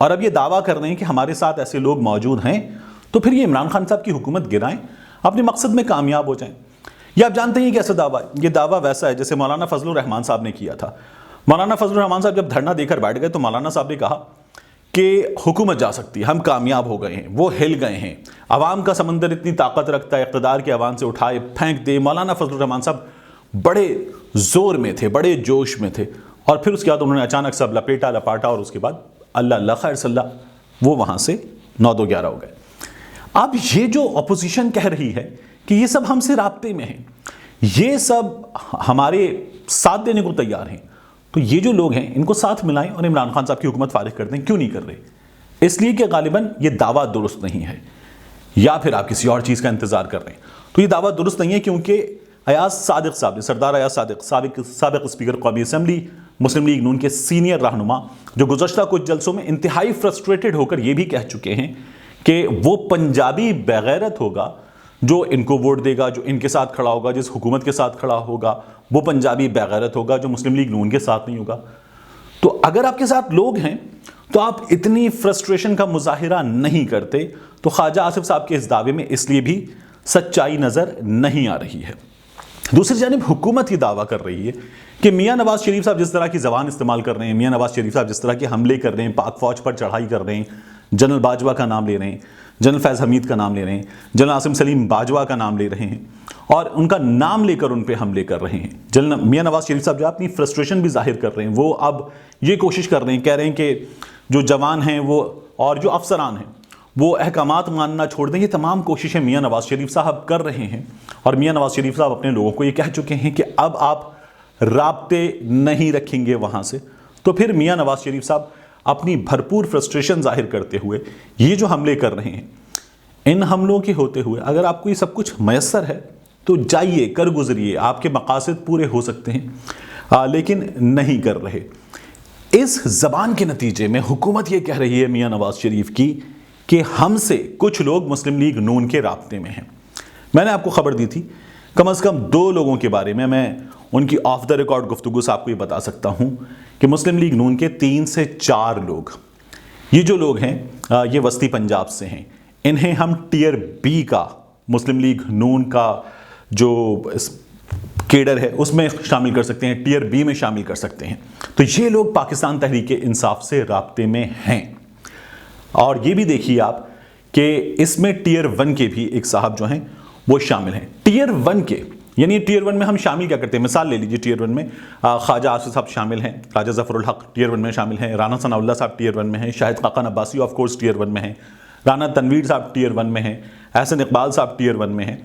اور اب یہ دعویٰ کر رہے ہیں کہ ہمارے ساتھ ایسے لوگ موجود ہیں، تو پھر یہ عمران خان صاحب کی حکومت گرائیں، اپنے مقصد میں کامیاب ہو جائیں۔ یہ آپ جانتے ہیں یہ کیسا دعویٰ ہے؟ یہ دعویٰ ویسا ہے جیسے مولانا فضل الرحمان صاحب نے کیا تھا۔ مولانا فضل الرحمان صاحب جب دھرنا دے کر بیٹھ گئے تو مولانا صاحب نے کہا کہ حکومت جا سکتی ہے، ہم کامیاب ہو گئے ہیں، وہ ہل گئے ہیں، عوام کا سمندر اتنی طاقت رکھتا ہے، اقتدار کے عوام سے اٹھائے پھینک دے۔ مولانا فضل الرحمان صاحب بڑے زور میں تھے، بڑے جوش میں تھے، اور پھر اس کے بعد انہوں نے اچانک سب لپاٹا اور اس کے بعد اللہ اللہ خیر صلی اللہ، وہ وہاں سے 9-2-11 ہو گئے۔ اب یہ جو اپوزیشن کہہ رہی ہے کہ یہ سب ہم سے رابطے میں ہیں، یہ سب ہمارے ساتھ دینے کو تیار ہیں، تو یہ جو لوگ ہیں ان کو ساتھ ملائیں اور عمران خان صاحب کی حکومت فارغ کر دیں۔ کیوں نہیں کر رہے؟ اس لیے کہ غالباً یہ دعویٰ درست نہیں ہے، یا پھر آپ کسی اور چیز کا انتظار کر رہے ہیں۔ تو یہ دعویٰ درست نہیں ہے کیونکہ ایاز صادق صاحب نے، سردار ایاز صادق سابق اسپیکر قومی اسمبلی مسلم لیگ نون کے سینئر رہنما، جو گزشتہ کچھ جلسوں میں انتہائی فرسٹریٹڈ ہو کر یہ بھی کہہ چکے ہیں کہ وہ پنجابی بغیرت ہوگا جو ان کو ووٹ دے گا، جو ان کے ساتھ کھڑا ہوگا، جس حکومت کے ساتھ کھڑا ہوگا، وہ پنجابی بغیرت ہوگا جو مسلم لیگ نون کے ساتھ نہیں ہوگا۔ تو اگر آپ کے ساتھ لوگ ہیں تو آپ اتنی فرسٹریشن کا مظاہرہ نہیں کرتے۔ تو خواجہ آصف صاحب کے اس دعوے میں اس لیے بھی سچائی نظر نہیں آ رہی ہے۔ دوسری جانب حکومت یہ دعویٰ کر رہی ہے کہ میاں نواز شریف صاحب جس طرح کی زبان استعمال کر رہے ہیں، میاں نواز شریف صاحب جس طرح کے حملے کر رہے ہیں، پاک فوج پر چڑھائی کر رہے ہیں، جنرل باجوہ کا نام لے رہے ہیں، جنرل فیض حمید کا نام لے رہے ہیں، جنرل عاصم سلیم باجوہ کا نام لے رہے ہیں، اور ان کا نام لے کر ان پہ حملے کر رہے ہیں۔ جنرل میاں نواز شریف صاحب جو اپنی فرسٹریشن بھی ظاہر کر رہے ہیں، وہ اب یہ کوشش کر رہے ہیں، کہہ رہے ہیں کہ جو جوان ہیں وہ اور جو افسران ہیں وہ احکامات ماننا چھوڑ دیں۔ یہ تمام کوششیں میاں نواز شریف صاحب کر رہے ہیں، اور میاں نواز شریف صاحب اپنے لوگوں کو یہ کہہ چکے ہیں کہ اب آپ رابطے نہیں رکھیں گے وہاں سے۔ تو پھر میاں نواز شریف صاحب اپنی بھرپور فرسٹریشن ظاہر کرتے ہوئے یہ جو حملے کر رہے ہیں، ان حملوں کے ہوتے ہوئے اگر آپ کو یہ سب کچھ میسر ہے تو جائیے، کر گزریے، آپ کے مقاصد پورے ہو سکتے ہیں، لیکن نہیں کر رہے۔ اس زبان کے نتیجے میں حکومت یہ کہہ رہی ہے میاں نواز شریف کی کہ ہم سے کچھ لوگ مسلم لیگ نون کے رابطے میں ہیں۔ میں نے آپ کو خبر دی تھی، کم از کم 2 لوگوں کے بارے میں ان کی آف دا ریکارڈ گفتگو سے آپ کو یہ بتا سکتا ہوں کہ مسلم لیگ نون کے 3 سے 4 لوگ، یہ جو لوگ ہیں یہ وسطی پنجاب سے ہیں، انہیں ہم ٹیئر بی کا، مسلم لیگ نون کا جو کیڈر ہے اس میں شامل کر سکتے ہیں، ٹیئر بی میں شامل کر سکتے ہیں۔ تو یہ لوگ پاکستان تحریک انصاف سے رابطے میں ہیں۔ اور یہ بھی دیکھیے آپ کہ اس میں ٹیئر 1 کے بھی ایک صاحب جو ہیں وہ شامل ہیں۔ ٹیئر 1 کے یعنی ٹیئر 1 میں ہم شامل کیا کرتے ہیں؟ مثال لے لیجیے، ٹیئر 1 میں خواجہ آصف صاحب شامل ہیں، خواجہ ظفر الحق ٹیئر 1 میں شامل ہیں، رانا ثناء اللہ صاحب ٹیئر 1 میں ہیں، Shahid Khaqan Abbasi of course tier 1 میں ہیں، رانا تنویر صاحب ٹیئر 1 میں ہیں، احسن اقبال صاحب ٹیئر 1 میں ہیں،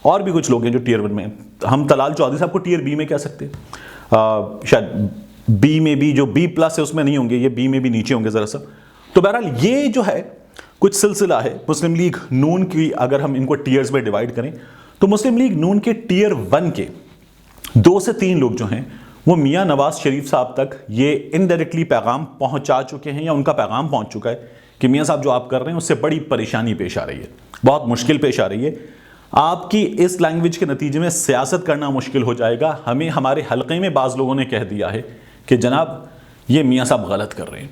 اور بھی کچھ لوگ ہیں جو ٹیئر 1 میں ہیں۔ ہم طلال چودھری صاحب کو ٹیئر بی میں کہہ سکتے ہیں، شاید بی میں بھی جو بی پلس ہے اس میں نہیں ہوں گے، یہ بی میں بھی نیچے ہوں گے ذرا سا۔ تو بہرحال یہ جو ہے کچھ سلسلہ ہے مسلم لیگ نون کی۔ اگر ہم ان کو ٹیئرز میں ڈیوائیڈ کریں تو مسلم لیگ نون کے ٹیئر 1 کے 2 سے 3 لوگ جو ہیں وہ میاں نواز شریف صاحب تک یہ انڈائریکٹلی پیغام پہنچا چکے ہیں، یا ان کا پیغام پہنچ چکا ہے کہ میاں صاحب جو آپ کر رہے ہیں اس سے بڑی پریشانی پیش آ رہی ہے، بہت مشکل پیش آ رہی ہے، آپ کی اس لینگویج کے نتیجے میں سیاست کرنا مشکل ہو جائے گا۔ ہمیں ہمارے حلقے میں بعض لوگوں نے کہہ دیا ہے کہ جناب یہ میاں صاحب غلط کر رہے ہیں،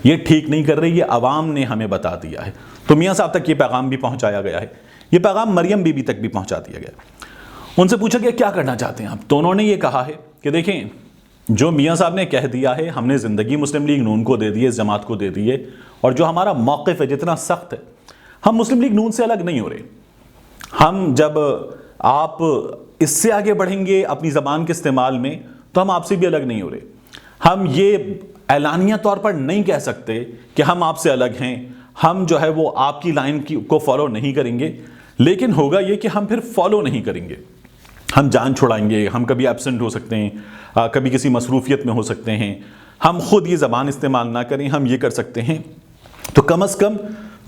یہ ٹھیک نہیں کر رہے، یہ عوام نے ہمیں بتا دیا ہے۔ تو میاں صاحب تک یہ پیغام بھی پہنچایا گیا ہے، یہ پیغام مریم بی بی تک بھی پہنچا دیا گیا۔ ان سے پوچھا کہ کیا کرنا چاہتے ہیں آپ، تو انہوں نے یہ کہا ہے کہ دیکھیں جو میاں صاحب نے کہہ دیا ہے، ہم نے زندگی مسلم لیگ نون کو دے دی ہے، اس جماعت کو دے دی ہے، اور جو ہمارا موقف ہے جتنا سخت ہے، ہم مسلم لیگ نون سے الگ نہیں ہو رہے۔ ہم جب آپ اس سے آگے بڑھیں گے اپنی زبان کے استعمال میں تو ہم آپ سے بھی الگ نہیں ہو رہے۔ ہم یہ اعلانیہ طور پر نہیں کہہ سکتے کہ ہم آپ سے الگ ہیں، ہم جو ہے وہ آپ کی لائن کو فالو نہیں کریں گے، لیکن ہوگا یہ کہ ہم پھر فالو نہیں کریں گے، ہم جان چھڑائیں گے، ہم کبھی ایبسنٹ ہو سکتے ہیں، کبھی کسی مصروفیت میں ہو سکتے ہیں، ہم خود یہ زبان استعمال نہ کریں، ہم یہ کر سکتے ہیں۔ تو کم از کم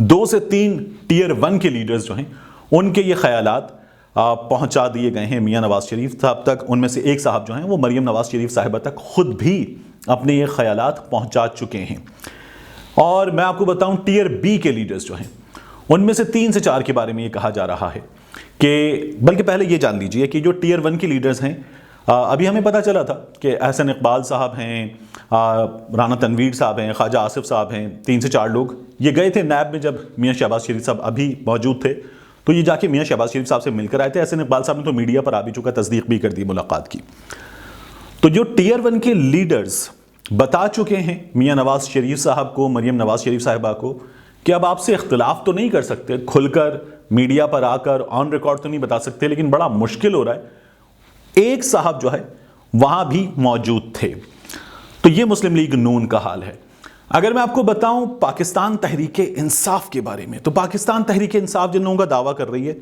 2 سے 3 ٹیئر 1 کے لیڈرز جو ہیں ان کے یہ خیالات پہنچا دیے گئے ہیں میاں نواز شریف صاحب تک۔ ان میں سے ایک صاحب جو ہیں وہ مریم نواز شریف صاحبہ تک خود بھی اپنے یہ خیالات پہنچا چکے ہیں۔ اور میں آپ کو بتاؤں ٹیئر بی کے لیڈرز جو ہیں ان میں سے 3 سے 4 کے بارے میں یہ کہا جا رہا ہے کہ، بلکہ پہلے یہ جان لیجئے کہ جو ٹیئر 1 کے لیڈرز ہیں، ابھی ہمیں پتہ چلا تھا کہ احسن اقبال صاحب ہیں، رانا تنویر صاحب ہیں، خواجہ آصف صاحب ہیں، 3 سے 4 لوگ یہ گئے تھے نیب میں جب میاں شہباز شریف صاحب ابھی موجود تھے، تو یہ جا کے میاں شہباز شریف صاحب سے مل کر آئے تھے۔ احسن اقبال صاحب نے تو میڈیا پر آ بھی چکا، تصدیق بھی کر دی ملاقات کی۔ تو جو ٹیئر 1 کے لیڈرز بتا چکے ہیں میاں نواز شریف صاحب کو، مریم نواز شریف صاحبہ کو، کہ اب آپ سے اختلاف تو نہیں کر سکتے، کھل کر میڈیا پر آ کر آن ریکارڈ تو نہیں بتا سکتے، لیکن بڑا مشکل ہو رہا ہے۔ ایک صاحب جو ہے وہاں بھی موجود تھے۔ تو یہ مسلم لیگ نون کا حال ہے۔ اگر میں آپ کو بتاؤں پاکستان تحریک انصاف کے بارے میں، تو پاکستان تحریک انصاف جن لوگوں کا دعویٰ کر رہی ہے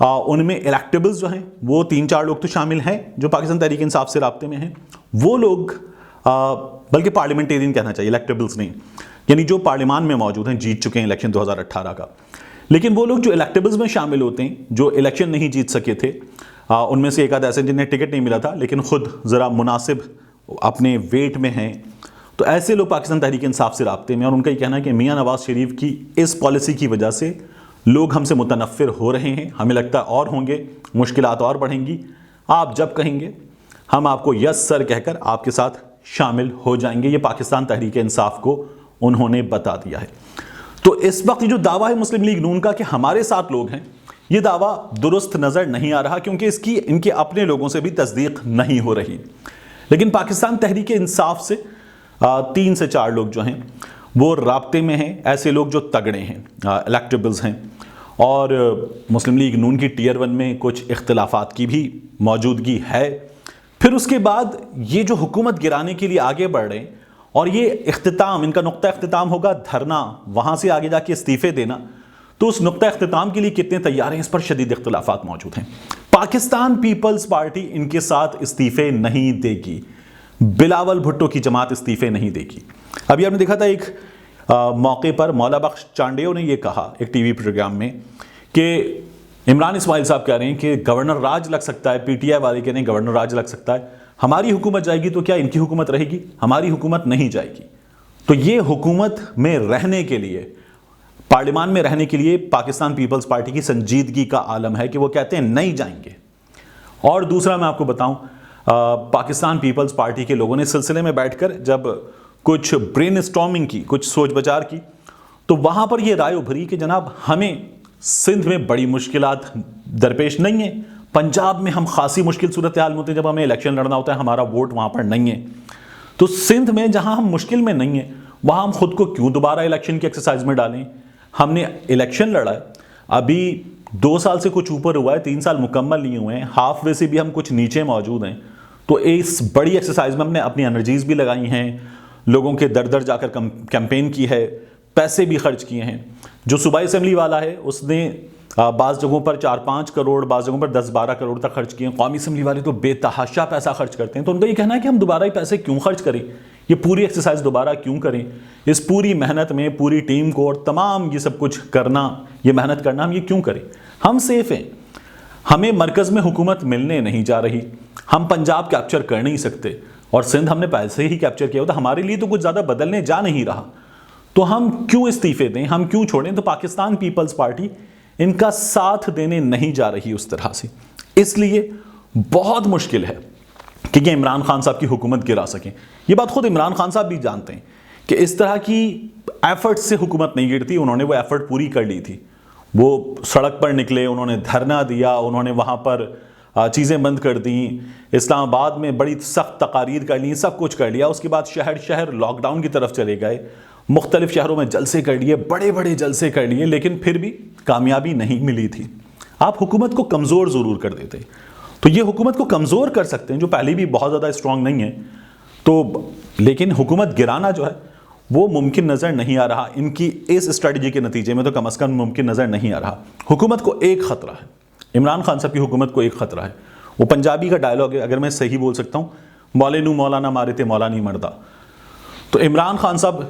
ان میں الیکٹیبلز جو ہیں وہ 3-4 لوگ تو شامل ہیں جو پاکستان تحریک انصاف سے رابطے میں ہیں۔ وہ لوگ بلکہ پارلیمنٹیرین کہنا چاہیے، الیکٹیبلز نہیں، یعنی جو پارلیمان میں موجود ہیں، جیت چکے ہیں الیکشن 2018 کا۔ لیکن وہ لوگ جو الیکٹیبلز میں شامل ہوتے ہیں، جو الیکشن نہیں جیت سکے تھے، ان میں سے ایک آدھ ایسے جنہیں ٹکٹ نہیں ملا تھا لیکن خود ذرا مناسب اپنے ویٹ میں ہیں، تو ایسے لوگ پاکستان تحریک انصاف سے رابطے میں، اور ان کا یہ کہنا ہے کہ میاں نواز شریف کی اس پالیسی کی وجہ سے لوگ ہم سے متنفر ہو رہے ہیں، ہمیں لگتا ہے اور ہوں گے، مشکلات اور بڑھیں گی، آپ جب کہیں گے ہم آپ کو یس سر کہہ کر آپ کے ساتھ شامل ہو جائیں گے۔ یہ پاکستان تحریک انصاف کو انہوں نے بتا دیا ہے۔ تو اس وقت جو دعویٰ ہے مسلم لیگ نون کا کہ ہمارے ساتھ لوگ ہیں، یہ دعویٰ درست نظر نہیں آ رہا، کیونکہ ان کے اپنے لوگوں سے بھی تصدیق نہیں ہو رہی۔ لیکن پاکستان تحریک انصاف سے 3 سے 4 لوگ جو ہیں وہ رابطے میں ہیں، ایسے لوگ جو تگڑے ہیں، الیکٹیبلز ہیں، اور مسلم لیگ نون کی ٹیئر 1 میں کچھ اختلافات کی بھی موجودگی ہے۔ پھر اس کے بعد یہ جو حکومت گرانے کے لیے آگے بڑھ رہے ہیں، اور یہ اختتام، ان کا نقطہ اختتام ہوگا دھرنا، وہاں سے آگے جا کے استعفے دینا، تو اس نقطہ اختتام کے لیے کتنے تیار ہیں، اس پر شدید اختلافات موجود ہیں۔ پاکستان پیپلز پارٹی ان کے ساتھ استعفے نہیں دے گی، بلاول بھٹو کی جماعت استعفے نہیں دے گی۔ ابھی آپ نے دیکھا تھا ایک موقع پر مولا بخش چانڈیو نے یہ کہا ایک ٹی وی پروگرام میں کہ عمران اسماعیل صاحب کہہ رہے ہیں کہ گورنر راج لگ سکتا ہے، پی ٹی آئی والے کہہ رہے ہیں گورنر راج لگ سکتا ہے، ہماری حکومت جائے گی تو کیا ان کی حکومت رہے گی؟ ہماری حکومت نہیں جائے گی۔ تو یہ حکومت میں رہنے کے لیے، پارلیمان میں رہنے کے لیے پاکستان پیپلز پارٹی کی سنجیدگی کا عالم ہے کہ وہ کہتے ہیں نہیں جائیں گے۔ اور دوسرا میں آپ کو بتاؤں، پاکستان پیپلز پارٹی کے لوگوں نے سلسلے میں بیٹھ کر جب کچھ برین اسٹارمنگ کی، کچھ سوچ بچار کی، تو وہاں پر یہ رائے ابھری کہ جناب ہمیں سندھ میں بڑی مشکلات درپیش نہیں ہیں، پنجاب میں ہم خاصی مشکل صورتحال میں ہوتے ہیں، جب ہمیں الیکشن لڑنا ہوتا ہے ہمارا ووٹ وہاں پر نہیں ہے، تو سندھ میں جہاں ہم مشکل میں نہیں ہیں وہاں ہم خود کو کیوں دوبارہ الیکشن کی ایکسرسائز میں ڈالیں؟ ہم نے الیکشن لڑا ہے، ابھی 2 سال سے کچھ اوپر ہوا ہے، 3 سال مکمل نہیں ہوئے ہیں، ہاف وے سے بھی ہم کچھ نیچے موجود ہیں، تو اس بڑی ایکسرسائز میں ہم نے اپنی انرجیز بھی لگائی ہیں، لوگوں کے در در جا کر کیمپین کی ہے، پیسے بھی خرچ کیے ہیں۔ جو صوبائی اسمبلی والا ہے اس نے بعض جگہوں پر 4-5 کروڑ، بعض جگہوں پر 10-12 کروڑ تک خرچ کیے ہیں۔ قومی اسمبلی والے تو بے تحاشا پیسہ خرچ کرتے ہیں، تو ان کا یہ کہنا ہے کہ ہم دوبارہ ہی پیسے کیوں خرچ کریں، یہ پوری ایکسرسائز دوبارہ کیوں کریں، اس پوری محنت میں پوری ٹیم کو اور تمام یہ سب کچھ کرنا، یہ محنت کرنا ہم یہ کیوں کریں؟ ہم سیف ہیں، ہمیں مرکز میں حکومت ملنے نہیں جا رہی، ہم پنجاب کیپچر کر نہیں سکتے، اور سندھ ہم نے پیسے ہی کیپچر کیا ہوتا، ہمارے لیے تو کچھ زیادہ بدلنے جا نہیں رہا، تو ہم کیوں استعفے دیں، ہم کیوں چھوڑیں؟ تو پاکستان پیپلز پارٹی ان کا ساتھ دینے نہیں جا رہی اس طرح سے، اس لیے بہت مشکل ہے کہ یہ عمران خان صاحب کی حکومت گرا سکیں۔ یہ بات خود عمران خان صاحب بھی جانتے ہیں کہ اس طرح کی ایفرٹ سے حکومت نہیں گرتی، انہوں نے وہ ایفرٹ پوری کر لی تھی، وہ سڑک پر نکلے، انہوں نے دھرنا دیا، انہوں نے وہاں پر چیزیں بند کر دیں، اسلام آباد میں بڑی سخت تقاریر کر لی، سب کچھ کر لیا، اس کے بعد شہر شہر لاک ڈاؤن کی طرف چلے گئے، مختلف شہروں میں جلسے کر لیے، بڑے بڑے جلسے کر لیے، لیکن پھر بھی کامیابی نہیں ملی تھی۔ آپ حکومت کو کمزور ضرور کر دیتے، تو یہ حکومت کو کمزور کر سکتے ہیں جو پہلے بھی بہت زیادہ اسٹرانگ نہیں ہے، تو لیکن حکومت گرانا جو ہے وہ ممکن نظر نہیں آ رہا، ان کی اس اسٹریٹجی کے نتیجے میں تو کم از کم ممکن نظر نہیں آ رہا۔ حکومت کو ایک خطرہ ہے، عمران خان صاحب کی حکومت کو ایک خطرہ ہے، وہ پنجابی کا ڈائلاگ ہے، اگر میں صحیح بول سکتا ہوں، مولے نو مولانا مارے تے مولا نہیں مردہ، تو عمران خان صاحب،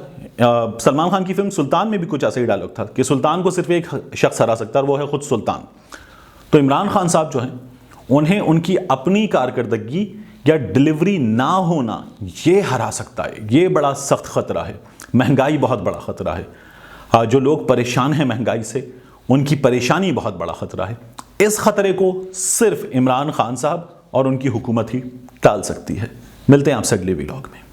سلمان خان کی فلم سلطان میں بھی کچھ ایسا ہی ڈائلاگ تھا کہ سلطان کو صرف ایک شخص ہرا سکتا ہے اور وہ ہے خود سلطان۔ تو عمران خان صاحب جو ہیں انہیں ان کی اپنی کارکردگی یا ڈلیوری نہ ہونا یہ ہرا سکتا ہے، یہ بڑا سخت خطرہ ہے۔ مہنگائی بہت بڑا خطرہ ہے، جو لوگ پریشان ہیں مہنگائی سے ان کی پریشانی بہت بڑا خطرہ ہے، اس خطرے کو صرف عمران خان صاحب اور ان کی حکومت ہی ٹال سکتی ہے۔ ملتے ہیں آپ سے اگلے ویلاگ میں۔